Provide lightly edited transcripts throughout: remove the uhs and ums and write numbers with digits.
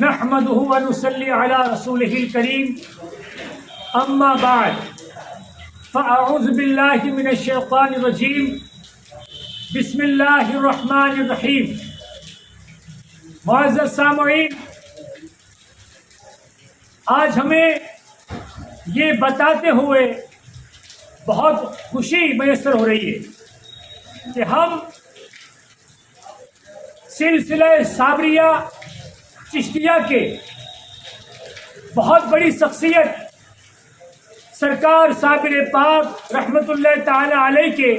نحمده ونصلي على رسوله الكريم اما بعد فاعوذ بالله من الشیطان الرجیم بسم اللہ الرحمن الرحیم. معزز سامعین، آج ہمیں یہ بتاتے ہوئے بہت خوشی میسر ہو رہی ہے کہ ہم سلسلہ صابریہ چشتیہ کے بہت بڑی شخصیت سرکار صابر پاک رحمۃ اللہ تعالی علیہ کے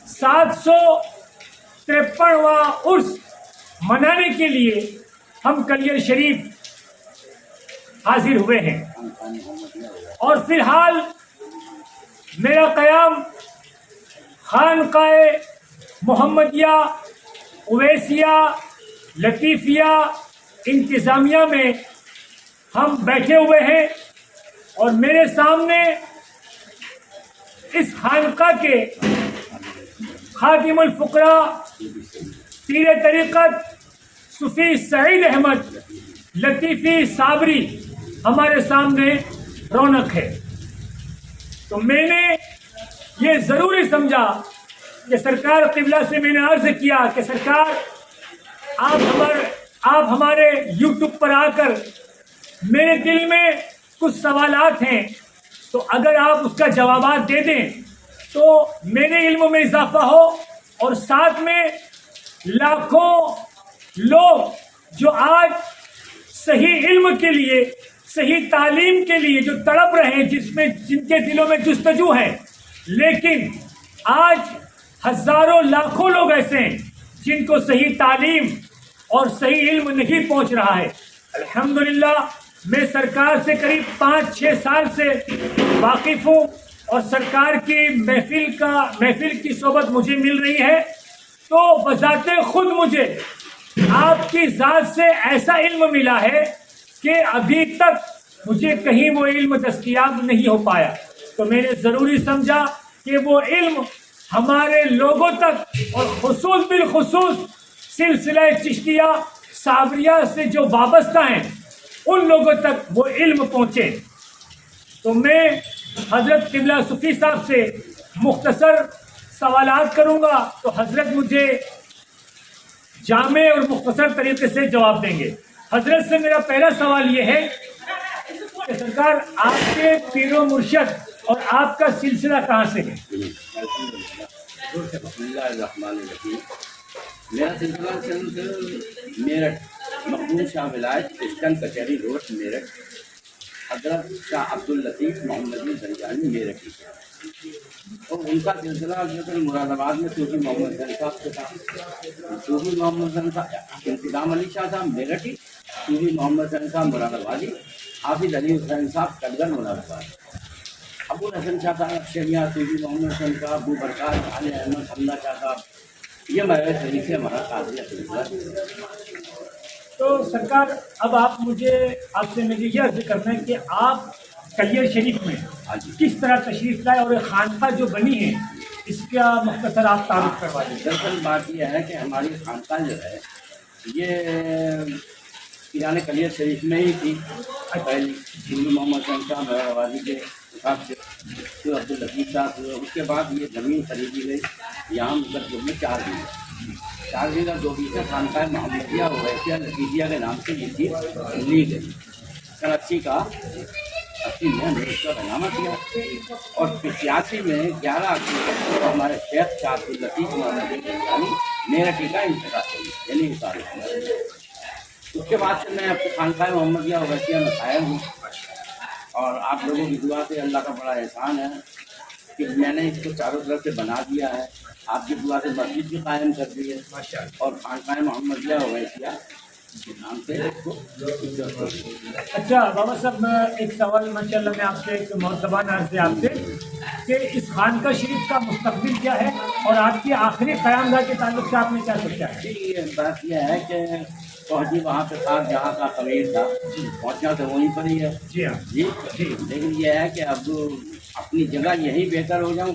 753واں عرس منانے کے لیے ہم کلیئر شریف حاضر ہوئے ہیں. اور فی الحال میرا قیام خانقاہ محمدیہ اویسیہ لطیفیہ انتظامیہ میں ہم بیٹھے ہوئے ہیں، اور میرے سامنے اس خانقاہ کے خادم الفقراء پیر طریقت صوفی سعید احمد لطیفی صابری ہمارے سامنے رونق ہے. تو میں نے یہ ضروری سمجھا کہ سرکار قبلہ سے میں نے عرض کیا کہ سرکار آپ ہمارے یوٹیوب پر آ کر میرے دل میں کچھ سوالات ہیں، تو اگر آپ اس کا جوابات دے دیں تو میرے علم میں اضافہ ہو، اور ساتھ میں لاکھوں لوگ جو آج صحیح علم کے لیے، صحیح تعلیم کے لیے جو تڑپ رہے ہیں، جن کے دلوں میں جستجو ہے، لیکن آج ہزاروں لاکھوں لوگ ایسے ہیں جن کو صحیح تعلیم اور صحیح علم نہیں پہنچ رہا ہے. الحمدللہ میں سرکار سے قریب 5-6 سال سے واقف ہوں، اور سرکار کی محفل کی صحبت مجھے مل رہی ہے، تو بذات خود مجھے آپ کی ذات سے ایسا علم ملا ہے کہ ابھی تک مجھے کہیں وہ علم دستیاب نہیں ہو پایا. تو میں نے ضروری سمجھا کہ وہ علم ہمارے لوگوں تک، اور بالخصوص سلسلہ چشتیہ صابریہ سے جو وابستہ ہیں ان لوگوں تک وہ علم پہنچے. تو میں حضرت قبلہ صوفی صاحب سے مختصر سوالات کروں گا، تو حضرت مجھے جامع اور مختصر طریقے سے جواب دیں گے. حضرت سے میرا پہلا سوال یہ ہے کہ سرکار آپ کے پیر و مرشد اور آپ کا سلسلہ کہاں سے ہے؟ بسم اللہ الرحمن الرحیم. میرا سلسلہ میرٹھ مخدوم شاہ ولایت کرسچن کچہری روڈ میرٹھ، حضرت شاہ عبداللطیف محمدی زنجانی میرٹھی ہے. اور ان کا سلسلہ مراد آباد میں صوفی محمد زن صاحب سے تھا. صوفی محمد زن صاحب انتظام علی شاہ صاحب میرٹھی، صوفی محمد زن صاحب مراد آبادی، حافظ علی حسین صاحب کلگر مراد آباد، ابو الحسن شاہ صاحب شریعہ، صوفی محمد زن صاحب، ابو برکات علی احمد حملہ شاہ صاحب. یہ میرے طریقے سے ہمارا قاضیہ سلسلہ. تو سرکار اب آپ سے مجھے یہ عرض کرنا ہے کہ آپ کلیئر شریف میں کس طرح تشریف لائے، اور خانقاہ جو بنی ہے اس کا مختصر آپ تعارف کروا دیں. دراصل بات یہ ہے کہ ہماری خانقاہ جو ہے یہ ایران کلیئر شریف میں ہی تھی پہلی. صوفی محمد زن صاحب آبادی کے حساب سے تو عبداللطیف صاحب ہوئے. اس کے بعد یہ زمین خریدی گئی. یہاں مقدم میں 4 بیگھہ 2 بیگھہ خانقاہ محمدیہ اویسیہ لطیفیہ کے نام سے یہ چیز لی گئی. کراچی کا 80 میں ہم نے اس کا بنامہ کیا، اور 85 میں 11 اکتوبر کو ہمارے شیخ شاہ عبداللطیف محمدی زنجانی میرٹھی کا انتقال ہوا، یعنی انتقال. اس کے بعد سے میں اپنے خانقاہ محمدیہ اویسیہ میں قائم ہوں، اور آپ لوگوں کی دعا سے اللہ کا بڑا احسان ہے کہ میں نے اس کو چاروں طرف سے بنا دیا ہے. آپ کی دعا سے مسجد بھی قائم کر دی ہے، اور خانقاہ محمدیہ اویسیہ کے نام سے اس کو. اچھا بابا صاحب، ایک سوال ماشاء اللہ میں آپ سے ایک معتبر عرض ہے آپ سے کہ اس خانقاہ شریف کا مستقبل کیا ہے، اور آپ کی آخری قیام گاہ کے تعلق سے آپ نے کیا سوچا ہے؟ جی بات یہ ہے کہ فوجی وہاں پہ تھا جہاں کا قبیر تھا، پہنچنا تو وہیں پر ہی ہے. جی ہاں جی لیکن یہ ہے کہ اب اپنی جگہ یہیں بہتر ہو جاؤں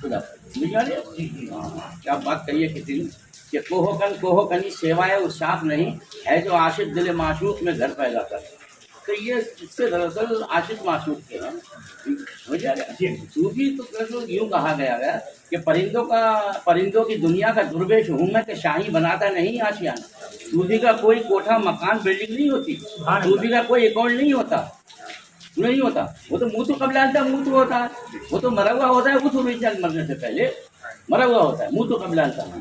خدا کیا بات کہی ہے کسی نے کہ کوہ کنی سیوائے صاف نہیں ہے جو عاشق دل معشوق میں گھر پیدا کر. تو یہ اس سے دراصل عاشق معشوق کے ہیں. صوفی تو یوں کہا گیا کہ پرندوں کی دنیا کا درویش ہوں میں کہ شاہی بناتا نہیں آشیانہ. صوفی کا کوئی کوٹھا مکان بلڈنگ نہیں ہوتی. صوفی کا کوئی اکاؤنٹ نہیں ہوتا. وہ تو منہ تو قبل آتا منہ تو ہوتا ہے. وہ تو مرا ہوا ہوتا ہے. وہ تو مرنے سے پہلے مرا ہوا ہوتا ہے. منہ تو قبل آتا ہے.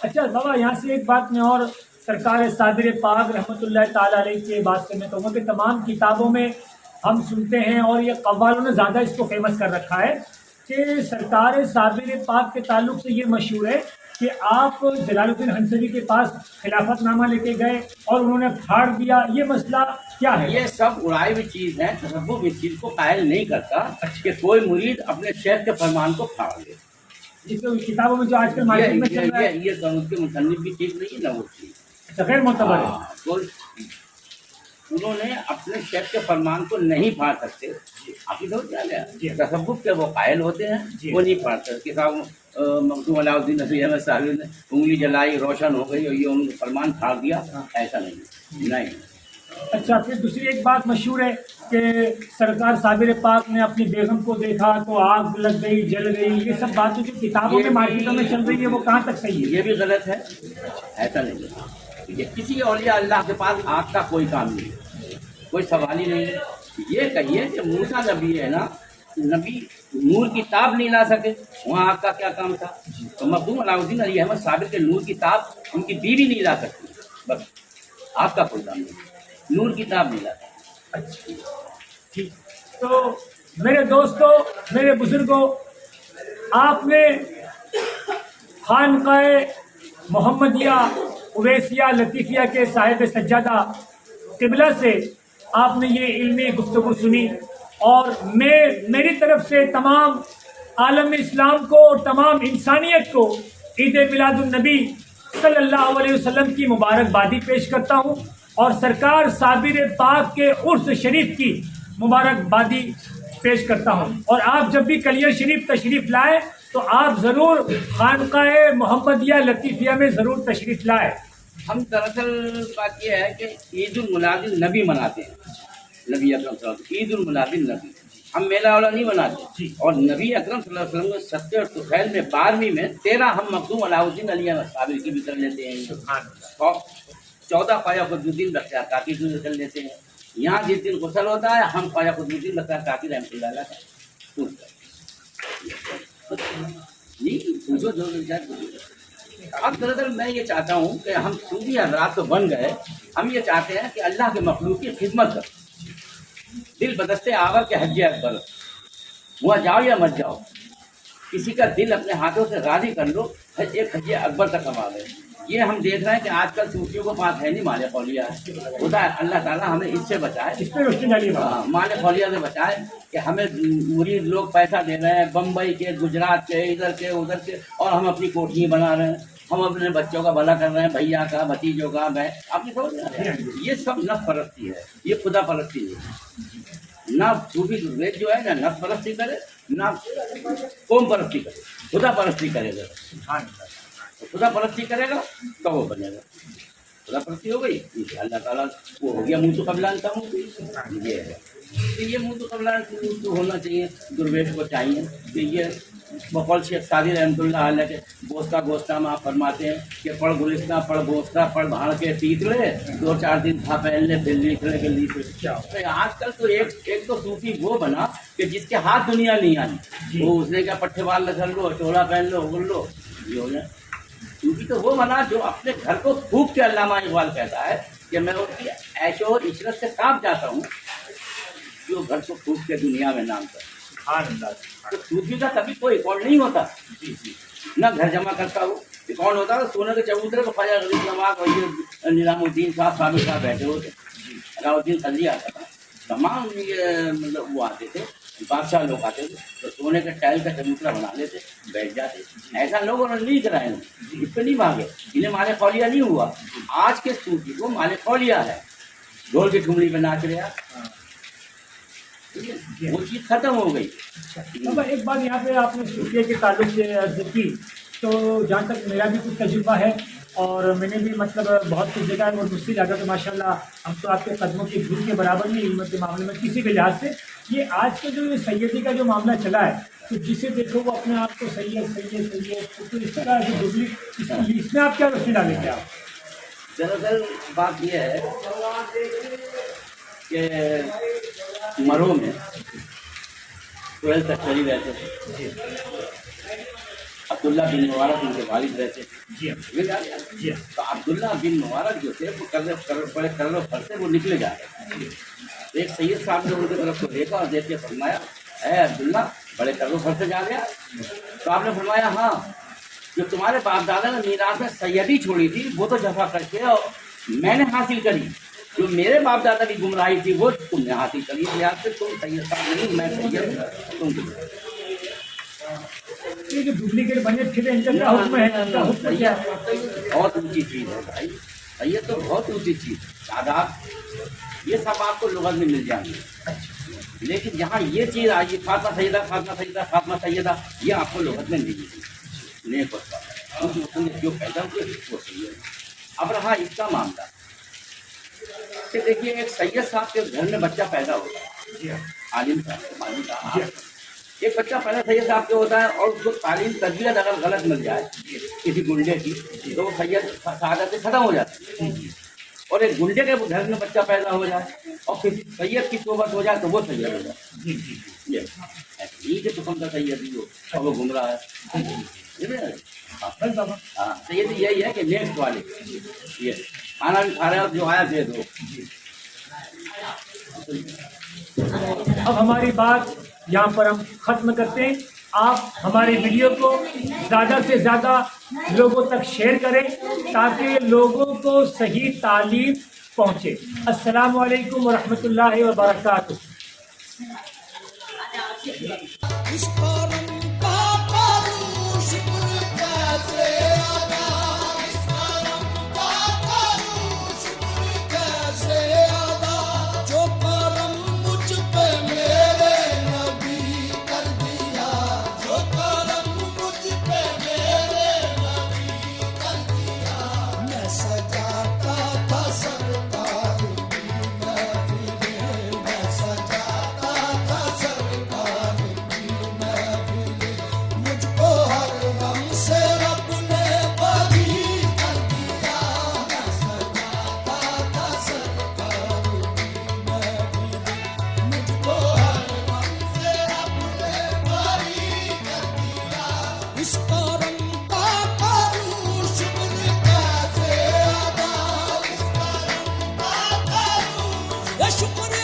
اچھا بابا یہاں سے ایک بات میں اور سرکار صادر پاک رحمۃ اللہ تعالیٰ علیہ کے بات سے میں کہوں گا کہ تمام کتابوں میں ہم سنتے ہیں اور یہ قوالوں نے زیادہ اس کو فیمس کر رکھا ہے کہ سرکار صادر پاک کے تعلق سے یہ مشہور ہے کہ آپ جلال الدین ہنسوی کے پاس خلافت نامہ لے کے گئے اور انہوں نے پھاڑ دیا. یہ مسئلہ کیا ہے؟ یہ سب اڑائی ہوئی چیز ہے. تصوف اس چیز کو قائل نہیں کرتا کہ کوئی مرید اپنے شیخ کے فرمان کو پھاڑ دے. جس کتابوں میں جو آج کل مارکیٹ میں چل رہا ہے یہ اس کے مصنف بھی ٹھیک نہیں ہے نہ وہ چیز غیر معتبر ہے. انہوں نے اپنے شیخ کے فرمان کو نہیں پھاڑ سکتے. آپ کی سمجھ آ گیا. تصوف کے وہ قائل ہوتے ہیں وہ نہیں پھاڑ سکتے. کتاب مخدوم علاء الدین نصیر احمد صاحب نے انگلی جلائی روشن ہو گئی اور یہ ان کا فرمان پھاڑ دیا. ایسا نہیں. اچھا پھر دوسری ایک بات مشہور ہے کہ سرکار صابر پاک نے اپنی بیگم کو دیکھا تو آگ لگ گئی جل گئی. یہ سب باتیں جو کتابوں میں مارکیٹوں میں چل رہی ہے وہ کہاں تک صحیح ہے؟ یہ بھی غلط ہے. ایسا نہیں. کسی اولیاء اللہ کے پاس آگ کا کوئی کام نہیں. کوئی سوال ہی نہیں. یہ کہیے کہ موسیٰ نبی ہے نا, نبی نور کی تاب نہیں لا سکے, وہاں آگ کا کیا کام تھا؟ تو مخدوم علاء الدین علی احمد صابر کے نور کی تاب ان کی بیوی نہیں لا سکتی. بس آگ کا کوئی کام نہیں. نور کی تاب نہیں لا سکتی. اچھا تو میرے دوستوں میرے بزرگوں, آپ نے خانقاہ محمدیہ اویسیہ لطیفیہ کے صاحب سجادہ قبلہ سے آپ نے یہ علمی گفتگو سنی اور میری طرف سے تمام عالم اسلام کو اور تمام انسانیت کو عید میلاد النبی صلی اللہ علیہ وسلم کی مبارکبادی پیش کرتا ہوں اور سرکار صابر پاک کے عرس شریف کی مبارکبادی پیش کرتا ہوں. اور آپ جب بھی کلیہ شریف تشریف لائیں تو آپ ضرور خانقاہ محمدیہ لطیفیہ میں ضرور تشریف لائیں. ہم دراصل بات یہ ہے کہ عید المولاد النبی مناتے ہیں. نبی اکرم صلی اللہ علیہ وسلم عید المولاد النبی. ہم میلہ والا نہیں مناتے. اور نبی اکرم صلی اللہ علیہ وسلم نے 7 اور طفیل میں 12ویں میں 13 ہم مخدوم علاء الدین علی احمد صابر کی بھی کر لیتے ہیں. 14 خواجہ قطب الدین بختیار کاکی کی بھی کر لیتے ہیں. یہاں جس دن غسل ہوتا ہے ہم خواجہ قطب الدین بختیار کاکی رحمۃ اللہ علیہ کا پوچھو جو اب دراصل میں یہ چاہتا ہوں کہ ہم صوفی حضرات تو بن گئے, ہم یہ چاہتے ہیں کہ اللہ کے مخلوق کی خدمت کرو. دل بدستے آور کے حج اکبر, وہاں جاؤ یا مت جاؤ, کسی کا دل اپنے ہاتھوں سے راضی کر لو, ایک حج اکبر تک کما لے. یہ ہم دیکھ رہے ہیں کہ آج کل صوفیوں کو پاس ہے نہیں مال خولیہ ہوتا ہے. اللہ تعالیٰ ہمیں اس سے بچائے, مال خولیہ سے بچائے کہ ہمیں مرید لوگ پیسہ دے رہے ہیں بمبئی کے, گجرات کے, ادھر کے ادھر کے, اور ہم اپنی کوٹھی بنا رہے ہیں. ہم اپنے بچوں کا بھلا کر رہے ہیں, بھیا کا, بھتیجوں کا. میں آپ نے سمجھ رہے ہیں یہ سب نفس پرستی ہے, یہ خدا پرستی ہے. نہ صوفی جو ہے نا نفس پرستی کرے نہ قوم پرستی کرے, خدا پرستی کرے گا. خدا پرستی کرے گا تو وہ بنے گا. خدا پرستی ہو گئی اللہ تعالیٰ وہ ہو گیا منہ تو قبلان کا منہ. یہ ہے کہ یہ منہ تو قبلان تو ہونا چاہیے. درویش کو چاہیے کہ یہ بقول شیخ سعدی رحمۃ اللہ علیہ کے گوشتہ میں آپ فرماتے ہیں کہ پڑھ گلستہ پڑھ گوشتہ پڑھ بھاڑ کے پیت لے, 2-4 دن تھا پہن لے پھر لکھنے کے لیے. آج کل تو ایک تو صوفی وہ بنا کہ جس کے ہاتھ دنیا نہیں آنی, وہ اس نے کیا پٹھے وال رکھ لو, چولا پہن لو, اگل لو, یہ ہو جائے. صوفی تو وہ بنا جو اپنے گھر کو پھونک کے, علامہ اقبال کہتا ہے کہ میں اس کی عیش و عشرت سے کانپ جاتا ہوں جو گھر کو پھونک کے دنیا میں نام کر. تو صوفی کا کبھی کوئی اکاؤنٹ نہیں ہوتا, نہ گھر جمع کرتا ہو. اکاؤنٹ ہوتا ہے سونے کے چبوترے کو خواجہ غریب نواز اور نظام الدین صاحب صابر صاحب بیٹھے ہوتے, علاء الدین خلجی آتا تھا, تمام یہ مطلب وہ آتے تھے, بادشاہ لوگ آتے تھے تو سونے کے ٹائل کا چبوترا بنا لیتے, بیٹھ جاتے. ایسا لوگوں نے نہیں کرائے, اس پہ نہیں مانگے, انہیں مال خولیہ نہیں ہوا. آج کے صوفی کو مال خولیہ ہے, ڈھول کی ٹھمڑی پہ ناچ رہا, وہ چیز ختم ہو گئی. اب ایک بات یہاں پہ آپ نے صوفیہ کے تعلق سے عرض کی، تو جہاں تک میرا بھی کچھ تجربہ ہے اور میں نے بھی مطلب بہت کچھ دیکھا ہے، اور مجھ سے زیادہ تو ماشاء اللہ ہم تو آپ کے قدموں کی دھول کے برابر نہیں علم کے معاملے میں کسی بھی لحاظ سے. یہ آج کا جو سیدی کا جو معاملہ چلا ہے، تو جسے دیکھو وہ اپنے آپ کو سید تو اس طرح کی ڈبلی اس میں آپ کیا روشنی ڈالیں گے آپ؟ دراصل بات یہ ہے کہ مرو میں 12 تشتری رہتے تھے، عبداللہ بن مبارک ان کے والد رہتے تھے. تو عبداللہ بن مبارک جو تھے وہ بڑے کرل و فر سے وہ نکلے جا رہے. ایک سید صاحب نے ان کی طرف کو دیکھا اور دیکھ کے فرمایا، اے عبداللہ بڑے کرل و فر سے جا گیا. تو آپ نے فرمایا، ہاں جو تمہارے باپ دادا نے میراث میں سیدی چھوڑی تھی وہ تو جفا کر کے اور میں نے حاصل کری، جو میرے باپ دادا کی گمراہی تھی وہ تم نے حاصل کری. لحاظ سے تم سید صاحب نہیں، میں سید تم یہ جو ڈپلیکیٹ بنے پھر ان کا کیا حکم ہے؟ ان کا حکم کیا ہے؟ بہت اونچی چیز ہے بھائی، سید تو بہت اونچی چیز. آداب یہ سب آپ کو لغت میں مل جائیں گے، لیکن جہاں یہ چیز آئی فاطمہ سیدہ فاطمہ سیدہ فاطمہ سیدہ، یہ آپ کو لغت میں نہیں ملی. نیک ہوتا جو پیدا ہوئے وہ صحیح ہے. اب رہا اس کا معاملہ کہ دیکھیے ایک سید صاحب کے گھر میں بچہ پیدا ہوتا ہے، عالم کا ایک بچہ پہلے سید صاحب کے ہوتا ہے، اور اس کو تعلیم تربیت اگر غلط مل جائے کسی گنڈے کی تو وہ سید سعادت سے ختم ہو جاتا ہے. اور ایک گنڈے کے گھر میں بچہ پیدا ہو جائے اور کسی سید کی صحبت ہو جائے تو وہ سید ہو جائے. یہ قسم کا سید ہی ہو اور وہ گمراہ ہے. ہاں سید یہی ہے کہ نیکسٹ والے یہ کھانا بھی کھا رہے اور جو آیا دے دو. اب ہماری بات یہاں پر ہم ختم کرتے ہیں. آپ ہماری ویڈیو کو زیادہ سے زیادہ لوگوں تک شیئر کریں تاکہ لوگوں کو صحیح تعلیم پہنچے. السلام علیکم ورحمۃ اللہ وبرکاتہ. شکر